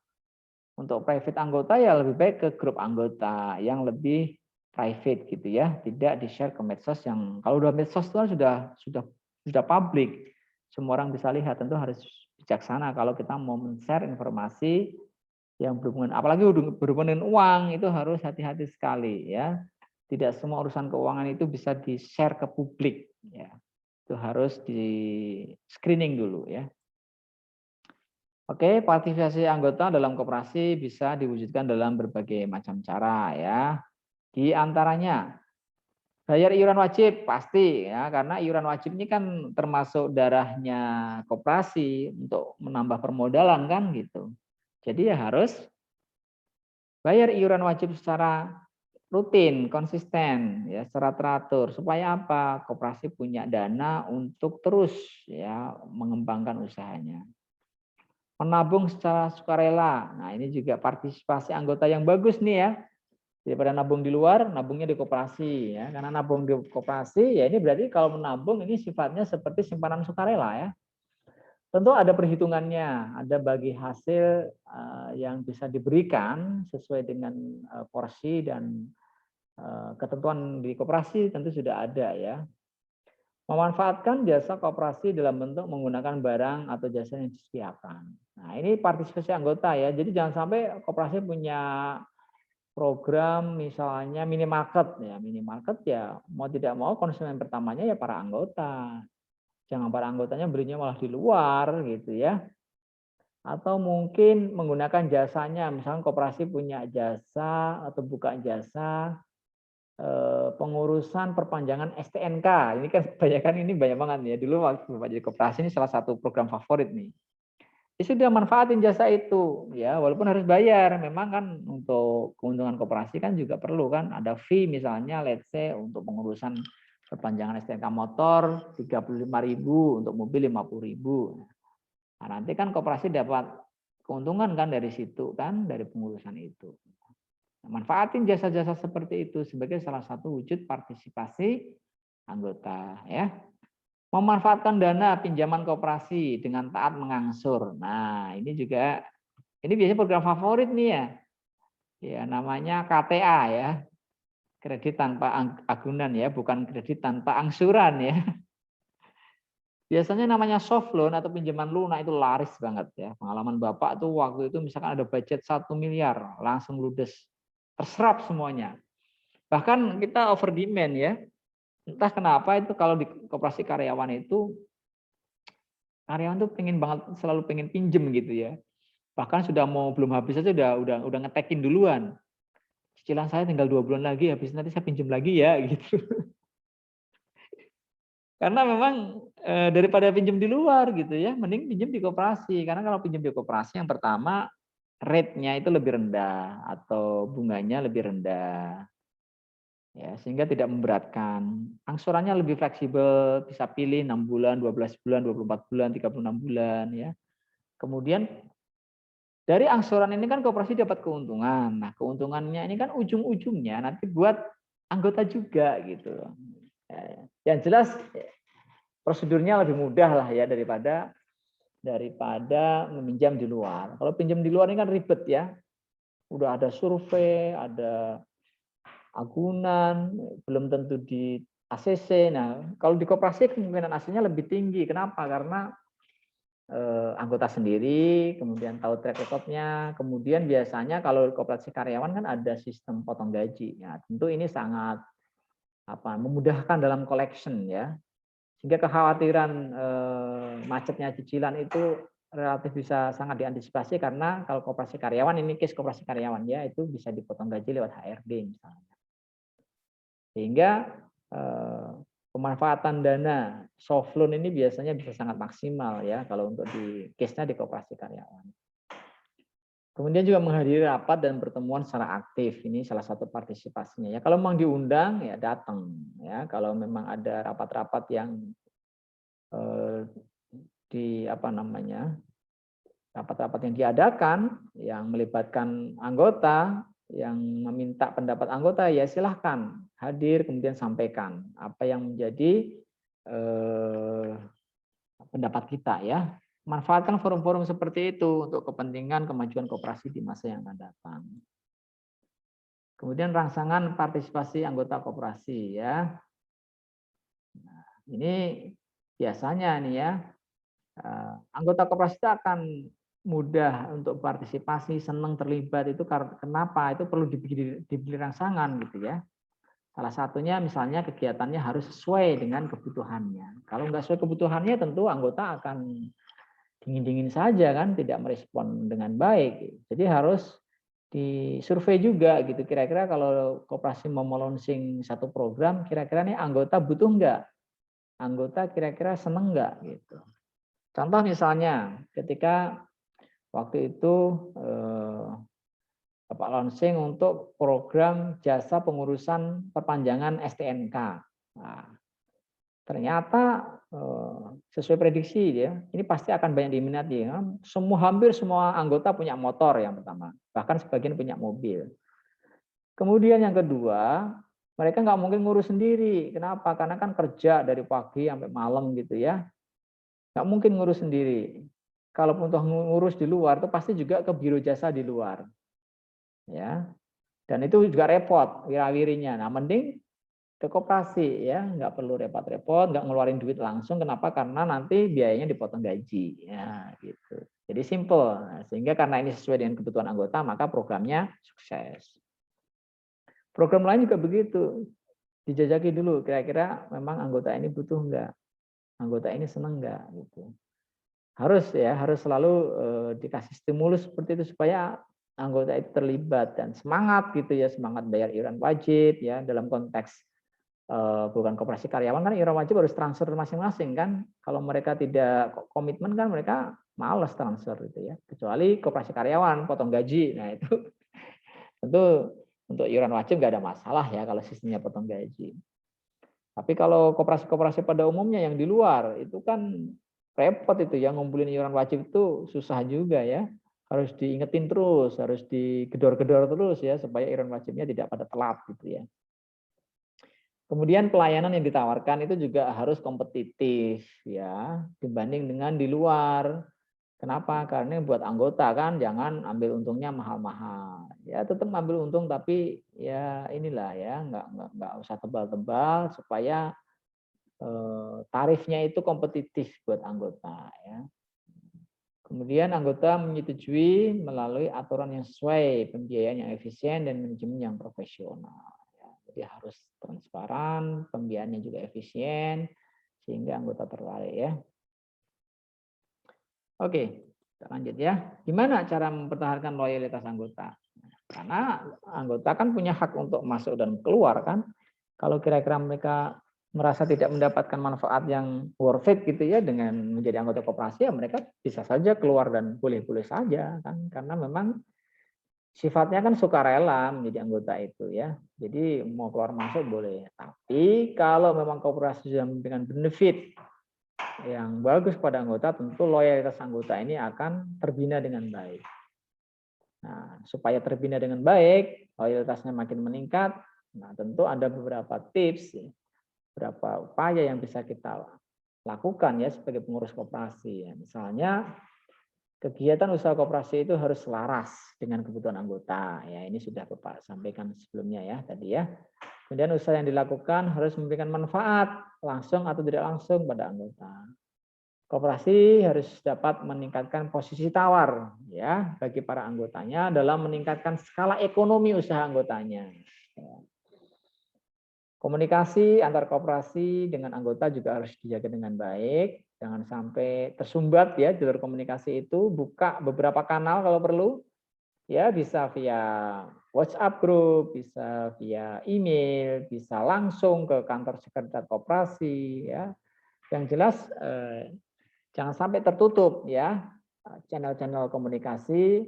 Untuk private anggota ya lebih baik ke grup anggota yang lebih private gitu ya, tidak di-share ke medsos yang kalau udah medsos itu kan sudah publik. Semua orang bisa lihat, tentu harus bijaksana kalau kita mau men-share informasi yang berhubungan, apalagi berhubungan dengan uang, itu harus hati-hati sekali ya. Tidak semua urusan keuangan itu bisa di-share ke publik ya. Itu harus di screening dulu ya. Oke, partisipasi anggota dalam koperasi bisa diwujudkan dalam berbagai macam cara ya. Di antaranya bayar iuran wajib pasti ya, karena iuran wajib ini kan termasuk darahnya koperasi untuk menambah permodalan kan gitu. Jadi ya harus bayar iuran wajib secara rutin, konsisten, ya, secara teratur. Supaya apa? Koperasi punya dana untuk terus ya mengembangkan usahanya. Menabung secara sukarela. Nah, ini juga partisipasi anggota yang bagus nih ya. Daripada nabung di luar, nabungnya di koperasi ya. Karena nabung di koperasi ya ini berarti kalau menabung ini sifatnya seperti simpanan sukarela ya. Tentu ada perhitungannya, ada bagi hasil yang bisa diberikan sesuai dengan porsi dan ketentuan di koperasi tentu sudah ada ya. Memanfaatkan jasa koperasi dalam bentuk menggunakan barang atau jasa yang disediakan. Nah, ini partisipasi anggota ya. Jadi jangan sampai koperasi punya program misalnya minimarket ya. Minimarket ya mau tidak mau konsumen pertamanya ya para anggota. Jangan para anggotanya belinya malah di luar gitu ya. Atau mungkin menggunakan jasanya, misalnya koperasi punya jasa atau buka jasa pengurusan perpanjangan STNK. Ini kan kebanyakan ini banyak banget ya. Dulu waktu Bapak jadi koperasi ini salah satu program favorit nih. Ya sudah manfaatin jasa itu ya, walaupun harus bayar. Memang kan untuk keuntungan koperasi kan juga perlu kan ada fee misalnya let's say untuk pengurusan perpanjangan STNK motor 35.000, untuk mobil 50.000. Nah, nanti kan koperasi dapat keuntungan kan dari situ kan, dari pengurusan itu. Manfaatin jasa-jasa seperti itu sebagai salah satu wujud partisipasi anggota ya. Memanfaatkan dana pinjaman koperasi dengan taat mengangsur. Nah, ini juga ini biasanya program favorit nih ya. Ya, namanya KTA ya. Kredit tanpa agunan ya, bukan kredit tanpa angsuran ya. Biasanya namanya soft loan atau pinjaman lunak itu laris banget ya. Pengalaman Bapak tuh waktu itu misalkan ada budget 1 miliar, langsung ludes. Terserap semuanya. Bahkan kita over demand ya. Entah kenapa itu kalau di koperasi karyawan itu karyawan tuh pengen banget, selalu pengen pinjem gitu ya. Bahkan sudah mau belum habis aja udah ngetekin duluan. Cicilan saya tinggal 2 bulan lagi habis, nanti saya pinjem lagi ya gitu. Karena memang daripada pinjem di luar gitu ya, mending pinjem di koperasi. Karena kalau pinjem di koperasi yang pertama rate-nya itu lebih rendah atau bunganya lebih rendah. Ya, sehingga tidak memberatkan. Angsurannya lebih fleksibel, bisa pilih 6 bulan, 12 bulan, 24 bulan, 36 bulan ya. Kemudian dari angsuran ini kan koperasi dapat keuntungan. Nah, keuntungannya ini kan ujung-ujungnya nanti buat anggota juga gitu. Ya, yang jelas prosedurnya lebih mudah lah ya daripada meminjam di luar. Kalau pinjam di luar ini kan ribet ya. Udah ada survei, ada agunan, belum tentu di ACC. Nah, kalau di koperasi kemungkinan AC-nya lebih tinggi. Kenapa? Karena anggota sendiri, kemudian tahu track record-nya, kemudian biasanya kalau koperasi karyawan kan ada sistem potong gaji. Ya, tentu ini sangat memudahkan dalam collection ya. Sehingga kekhawatiran macetnya cicilan itu relatif bisa sangat diantisipasi karena kalau koperasi karyawan, ini case koperasi karyawan ya, itu bisa dipotong gaji lewat HRD misalnya. Sehingga pemanfaatan dana soft loan ini biasanya bisa sangat maksimal ya kalau untuk di case-nya di koperasi karyawan. Kemudian juga menghadiri rapat dan pertemuan secara aktif. Ini salah satu partisipasinya ya. Kalau memang diundang ya datang ya. Kalau memang ada rapat-rapat yang di rapat-rapat yang diadakan yang melibatkan anggota, yang meminta pendapat anggota, ya silahkan hadir kemudian sampaikan apa yang menjadi pendapat kita ya. Manfaatkan forum-forum seperti itu untuk kepentingan kemajuan koperasi di masa yang akan datang. Kemudian rangsangan partisipasi anggota koperasi ya. Nah, ini biasanya nih ya, anggota koperasi itu akan mudah untuk partisipasi, senang terlibat itu kenapa? Itu perlu diberi rangsangan gitu ya. Salah satunya misalnya kegiatannya harus sesuai dengan kebutuhannya. Kalau nggak sesuai kebutuhannya tentu anggota akan dingin-dingin saja kan, tidak merespon dengan baik. Jadi harus disurvei juga gitu. Kira-kira kalau koperasi mau launching satu program, kira-kira nih anggota butuh nggak? Anggota kira-kira seneng nggak gitu. Contoh misalnya ketika waktu itu Bapak launching untuk program jasa pengurusan perpanjangan STNK. Nah, ternyata sesuai prediksi ya, ini pasti akan banyak diminati. Ya. Hampir semua anggota punya motor yang pertama, bahkan sebagian punya mobil. Kemudian yang kedua, mereka nggak mungkin ngurus sendiri. Kenapa? Karena kan kerja dari pagi sampai malam gitu ya, nggak mungkin ngurus sendiri. Kalaupun toh ngurus di luar, itu pasti juga ke biro jasa di luar, ya. Dan itu juga repot wirawirinya. Nah, mending ke koperasi ya, nggak perlu repot-repot, nggak ngeluarin duit langsung. Kenapa? Karena nanti biayanya dipotong gaji, ya gitu. Jadi simple. Nah, sehingga karena ini sesuai dengan kebutuhan anggota, maka programnya sukses. Program lain juga begitu. Dijajaki dulu, kira-kira memang anggota ini butuh nggak, anggota ini seneng nggak, gitu. Harus ya, harus selalu dikasih stimulus seperti itu supaya anggota itu terlibat dan semangat gitu ya, semangat bayar iuran wajib ya dalam konteks bukan koperasi karyawan kan iuran wajib harus transfer masing-masing kan. Kalau mereka tidak komitmen kan mereka malas transfer gitu ya. Kecuali koperasi karyawan potong gaji. Nah itu tentu untuk iuran wajib nggak ada masalah ya kalau sistemnya potong gaji. Tapi kalau koperasi-koperasi pada umumnya yang di luar itu kan repot itu ya, ngumpulin iuran wajib itu susah juga ya. Harus diingetin terus, harus digedor-gedor terus ya supaya iuran wajibnya tidak pada telat gitu ya. Kemudian pelayanan yang ditawarkan itu juga harus kompetitif ya dibanding dengan di luar. Kenapa? Karena buat anggota kan jangan ambil untungnya mahal-mahal. Ya tetap ambil untung tapi ya inilah ya nggak usah tebal-tebal supaya tarifnya itu kompetitif buat anggota ya. Kemudian anggota menyetujui melalui aturan yang sesuai, pembiayaan yang efisien dan manajemen yang profesional. Jadi harus transparan, pembiayaannya juga efisien, sehingga anggota tertarik ya. Oke, kita lanjut ya. Gimana cara mempertahankan loyalitas anggota? Karena anggota kan punya hak untuk masuk dan keluar kan. Kalau kira-kira mereka merasa tidak mendapatkan manfaat yang worth it gitu ya dengan menjadi anggota koperasi, ya mereka bisa saja keluar dan boleh-boleh saja kan. Karena memang sifatnya kan sukarela menjadi anggota itu ya. Jadi mau keluar masuk boleh. Tapi kalau memang koperasi sudah memberikan benefit yang bagus pada anggota, tentu loyalitas anggota ini akan terbina dengan baik. Nah, supaya terbina dengan baik, loyalitasnya makin meningkat. Nah, tentu ada beberapa tips, beberapa upaya yang bisa kita lakukan ya sebagai pengurus koperasi. Ya. Misalnya kegiatan usaha koperasi itu harus selaras dengan kebutuhan anggota. Ya, ini sudah Bapak sampaikan sebelumnya ya tadi ya. Kemudian usaha yang dilakukan harus memberikan manfaat langsung atau tidak langsung pada anggota. Koperasi harus dapat meningkatkan posisi tawar ya bagi para anggotanya dalam meningkatkan skala ekonomi usaha anggotanya. Komunikasi antar koperasi dengan anggota juga harus dijaga dengan baik. Jangan sampai tersumbat ya jalur komunikasi itu. Buka beberapa kanal kalau perlu. Ya bisa via WhatsApp group, bisa via email, bisa langsung ke kantor sekretariat koperasi. Ya. Yang jelas jangan sampai tertutup ya channel-channel komunikasi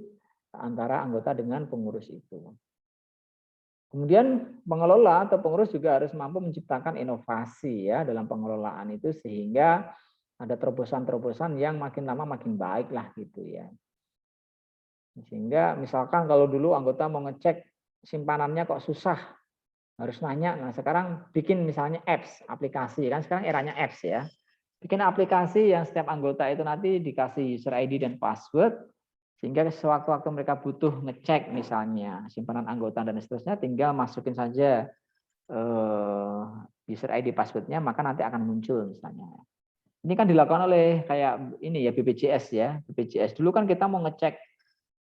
antara anggota dengan pengurus itu. Kemudian pengelola atau pengurus juga harus mampu menciptakan inovasi ya dalam pengelolaan itu sehingga ada terobosan-terobosan yang makin lama makin baik lah gitu ya. Sehingga misalkan kalau dulu anggota mau ngecek simpanannya kok susah, harus nanya. Nah, sekarang bikin misalnya apps, aplikasi kan sekarang eranya apps ya. Bikin aplikasi yang setiap anggota itu nanti dikasih user ID dan password, sehingga sewaktu-waktu mereka butuh ngecek misalnya simpanan anggota dan seterusnya, tinggal masukin saja user ID passwordnya, maka nanti akan muncul misalnya. Ini kan dilakukan oleh kayak ini ya BPJS ya. BPJS dulu kan kita mau ngecek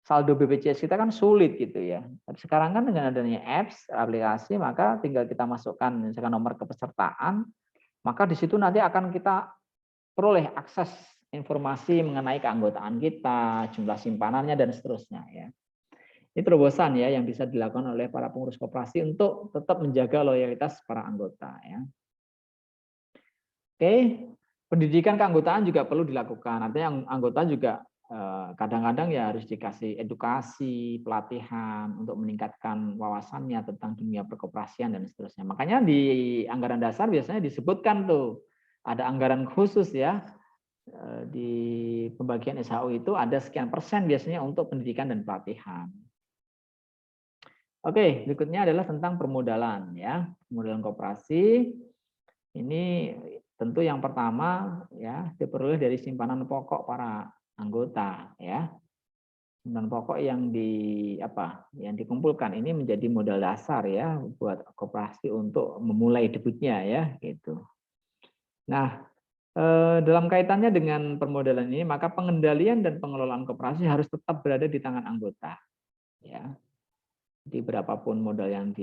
saldo BPJS kita kan sulit gitu ya. Tapi sekarang kan dengan adanya apps, aplikasi, maka tinggal kita masukkan misalkan nomor kepesertaan, maka di situ nanti akan kita peroleh akses informasi mengenai keanggotaan kita, jumlah simpanannya dan seterusnya ya. Ini terobosan ya yang bisa dilakukan oleh para pengurus koperasi untuk tetap menjaga loyalitas para anggota ya. Oke, pendidikan keanggotaan juga perlu dilakukan. Artinya anggota juga kadang-kadang ya harus dikasih edukasi, pelatihan untuk meningkatkan wawasannya tentang dunia perkoperasian dan seterusnya. Makanya di anggaran dasar biasanya disebutkan tuh ada anggaran khusus ya di pembagian SHU itu ada sekian persen biasanya untuk pendidikan dan pelatihan. Oke, berikutnya adalah tentang permodalan ya. Permodalan koperasi ini tentu yang pertama ya diperoleh dari simpanan pokok para anggota ya. Simpanan pokok yang dikumpulkan ini menjadi modal dasar ya buat koperasi untuk memulai debutnya ya gitu. Nah, dalam kaitannya dengan permodalan ini maka pengendalian dan pengelolaan koperasi harus tetap berada di tangan anggota ya. Jadi berapapun modal yang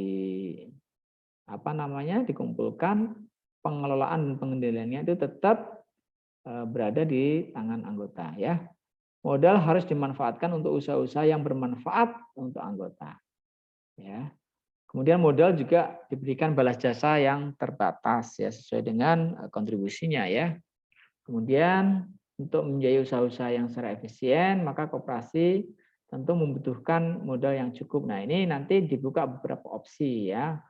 dikumpulkan, pengelolaan dan pengendaliannya itu tetap berada di tangan anggota ya. Modal harus dimanfaatkan untuk usaha-usaha yang bermanfaat untuk anggota. Ya. Kemudian modal juga diberikan balas jasa yang terbatas ya sesuai dengan kontribusinya ya. Kemudian untuk menjadi usaha-usaha yang secara efisien, maka koperasi tentu membutuhkan modal yang cukup. Nah, ini nanti dibuka beberapa opsi ya.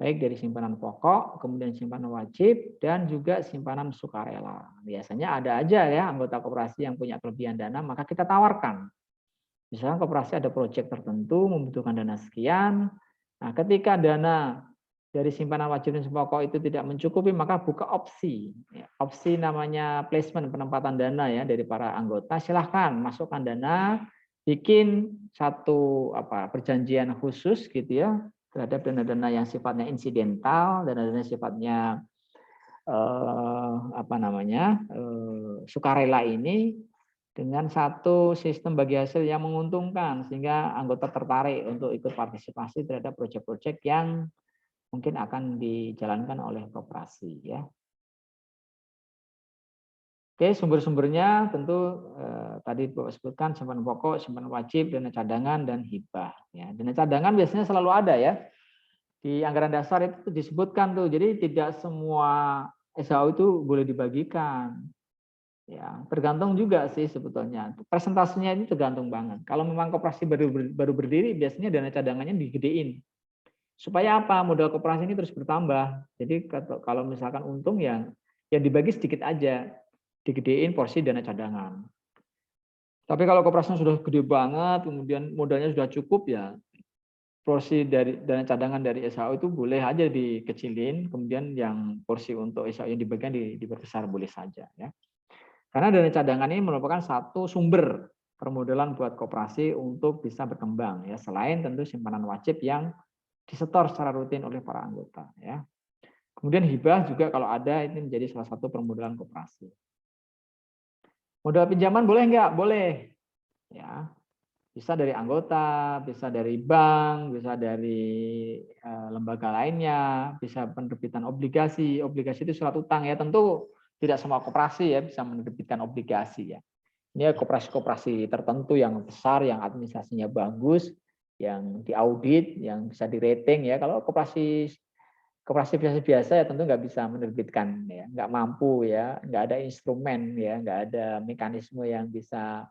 Baik dari simpanan pokok, kemudian simpanan wajib, dan juga simpanan sukarela. Biasanya ada aja ya anggota koperasi yang punya kelebihan dana, maka kita tawarkan. Misalnya koperasi ada proyek tertentu membutuhkan dana sekian. Nah, ketika dana dari simpanan wajib dan pokok itu tidak mencukupi, maka buka opsi. Opsi namanya placement, penempatan dana ya dari para anggota. Silahkan masukkan dana, bikin satu perjanjian khusus gitu ya terhadap dana-dana yang sifatnya insidental, dana-dana sifatnya sukarela ini dengan satu sistem bagi hasil yang menguntungkan sehingga anggota tertarik untuk ikut partisipasi terhadap proyek-proyek yang mungkin akan dijalankan oleh koperasi ya. Oke, sumber-sumbernya tentu tadi Bapak sebutkan simpanan pokok, simpanan wajib, dana cadangan dan hibah ya. Dana cadangan biasanya selalu ada ya. Di anggaran dasar itu disebutkan tuh. Jadi tidak semua SHU itu boleh dibagikan. Ya, tergantung juga sih sebetulnya. Presentasinya ini tergantung banget. Kalau memang koperasi baru berdiri, biasanya dana cadangannya digedein. Supaya apa? Modal koperasi ini terus bertambah. Jadi kalau misalkan untung yang dibagi sedikit aja, digedein porsi dana cadangan. Tapi kalau koperasinya sudah gede banget, kemudian modalnya sudah cukup ya, porsi dari dana cadangan dari SHU itu boleh aja dikecilin, kemudian yang porsi untuk SHU yang dibagikan diperbesar boleh saja ya. Karena dana cadangan ini merupakan satu sumber permodalan buat koperasi untuk bisa berkembang ya, selain tentu simpanan wajib yang disetor secara rutin oleh para anggota ya. Kemudian hibah juga kalau ada ini menjadi salah satu permodalan koperasi. Modal pinjaman boleh enggak? Boleh. Ya. Bisa dari anggota, bisa dari bank, bisa dari lembaga lainnya, bisa penerbitan obligasi. Obligasi itu surat utang ya. Tentu tidak semua koperasi ya bisa menerbitkan obligasi ya. Ini koperasi-koperasi tertentu yang besar, yang administrasinya bagus, yang diaudit, yang bisa di-rating ya. Kalau koperasi biasa-biasa ya tentu nggak bisa menerbitkan ya, nggak mampu ya, nggak ada instrumen ya, nggak ada mekanisme yang bisa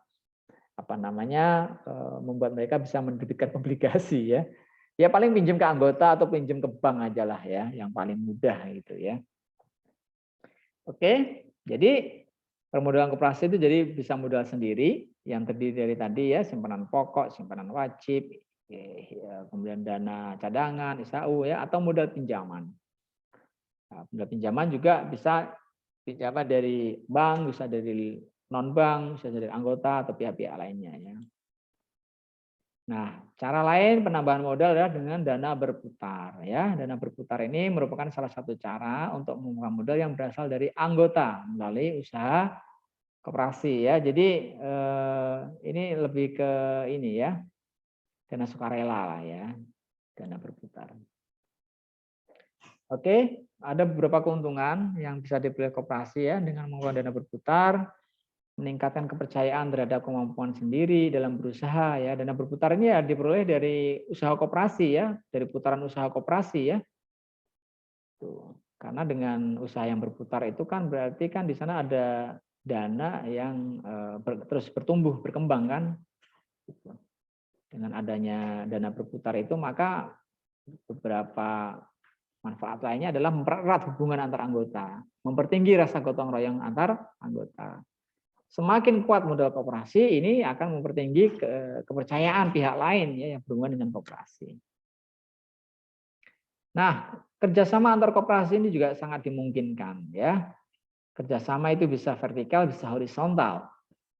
membuat mereka bisa menerbitkan obligasi ya. Ya paling pinjam ke anggota atau pinjam ke bank aja lah ya, yang paling mudah gitu ya. Oke, jadi permodalan koperasi itu jadi bisa modal sendiri, yang terdiri dari tadi ya, simpanan pokok, simpanan wajib, kemudian dana cadangan, SAU ya, atau modal pinjaman. Nah, modal pinjaman juga bisa dari bank, bisa dari non bank, bisa dari anggota atau pihak-pihak lainnya ya. Nah, cara lain penambahan modal adalah dengan dana berputar ya. Dana berputar ini merupakan salah satu cara untuk mengumpulkan modal yang berasal dari anggota melalui usaha koperasi ya. Jadi ini lebih ke ini ya, dana sukarela lah ya, dana berputar. Oke, ada beberapa keuntungan yang bisa diperoleh koperasi ya dengan menggunakan dana berputar, meningkatkan kepercayaan terhadap kemampuan sendiri dalam berusaha ya. Dana berputar ini ya diperoleh dari usaha koperasi ya, dari putaran usaha koperasi ya. Tuh. Karena dengan usaha yang berputar itu kan berarti kan di sana ada dana yang terus bertumbuh, berkembang kan. Dengan adanya dana berputar itu maka beberapa manfaat lainnya adalah mempererat hubungan antar anggota, mempertinggi rasa gotong royong antar anggota. Semakin kuat modal koperasi, ini akan mempertinggi kepercayaan pihak lain ya yang berhubungan dengan koperasi. Nah, kerjasama antar koperasi ini juga sangat dimungkinkan ya. Kerjasama itu bisa vertikal, bisa horizontal.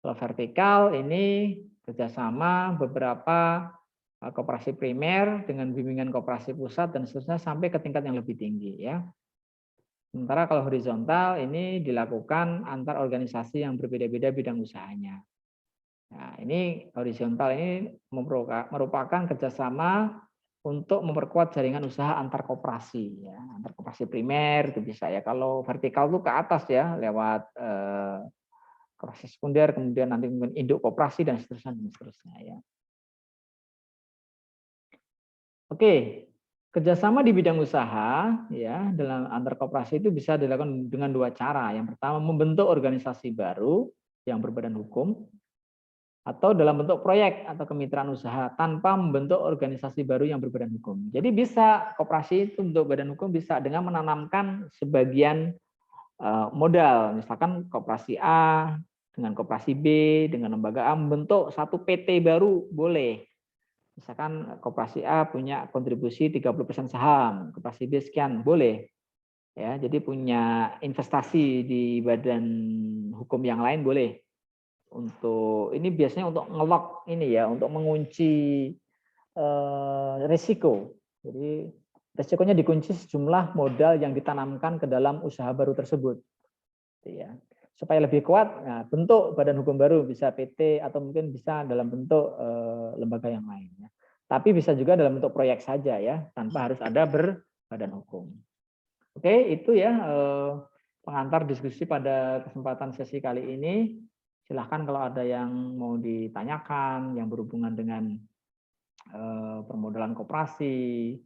Kalau vertikal ini kerjasama beberapa koperasi primer dengan bimbingan koperasi pusat dan seterusnya sampai ke tingkat yang lebih tinggi ya. Sementara kalau horizontal ini dilakukan antar organisasi yang berbeda-beda bidang usahanya. Nah, ini horizontal ini merupakan kerjasama untuk memperkuat jaringan usaha antar koperasi ya, antar koperasi primer itu bisa ya. Kalau vertikal itu ke atas ya lewat koperasi sekunder, kemudian nanti induk koperasi dan seterusnya ya. Oke, kerjasama di bidang usaha ya dalam antar koperasi itu bisa dilakukan dengan dua cara. Yang pertama membentuk organisasi baru yang berbadan hukum atau dalam bentuk proyek atau kemitraan usaha tanpa membentuk organisasi baru yang berbadan hukum. Jadi bisa koperasi itu bentuk badan hukum bisa dengan menanamkan sebagian modal, misalkan koperasi A dengan koperasi B dengan lembaga A membentuk satu PT baru boleh. Misalkan koperasi A punya kontribusi 30% saham, koperasi B sekian, boleh. Ya, jadi punya investasi di badan hukum yang lain boleh. Untuk ini biasanya untuk ngelock ini ya, untuk mengunci risiko. Jadi risikonya dikunci sejumlah modal yang ditanamkan ke dalam usaha baru tersebut. Ya. Supaya lebih kuat, nah, bentuk badan hukum baru bisa PT atau mungkin bisa dalam bentuk lembaga yang lain. Ya. Tapi bisa juga dalam bentuk proyek saja ya, tanpa harus ada berbadan hukum. Oke, itu ya pengantar diskusi pada kesempatan sesi kali ini. Silahkan kalau ada yang mau ditanyakan, yang berhubungan dengan permodalan koperasi,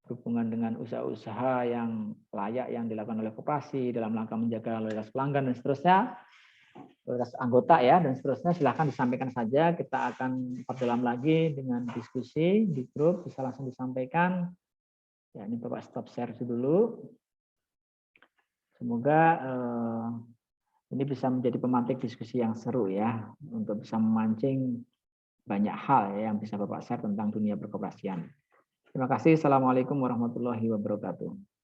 berhubungan dengan usaha-usaha yang layak yang dilakukan oleh koperasi dalam rangka menjaga loyalitas pelanggan dan seterusnya, loyalitas anggota ya dan seterusnya, silahkan disampaikan saja. Kita akan perdalam lagi dengan diskusi di grup, bisa langsung disampaikan. Ya, ini Bapak stop share dulu. Semoga ini bisa menjadi pemantik diskusi yang seru ya, untuk bisa memancing banyak hal ya yang bisa Bapak share tentang dunia perkoperasian. Terima kasih. Assalamualaikum warahmatullahi wabarakatuh.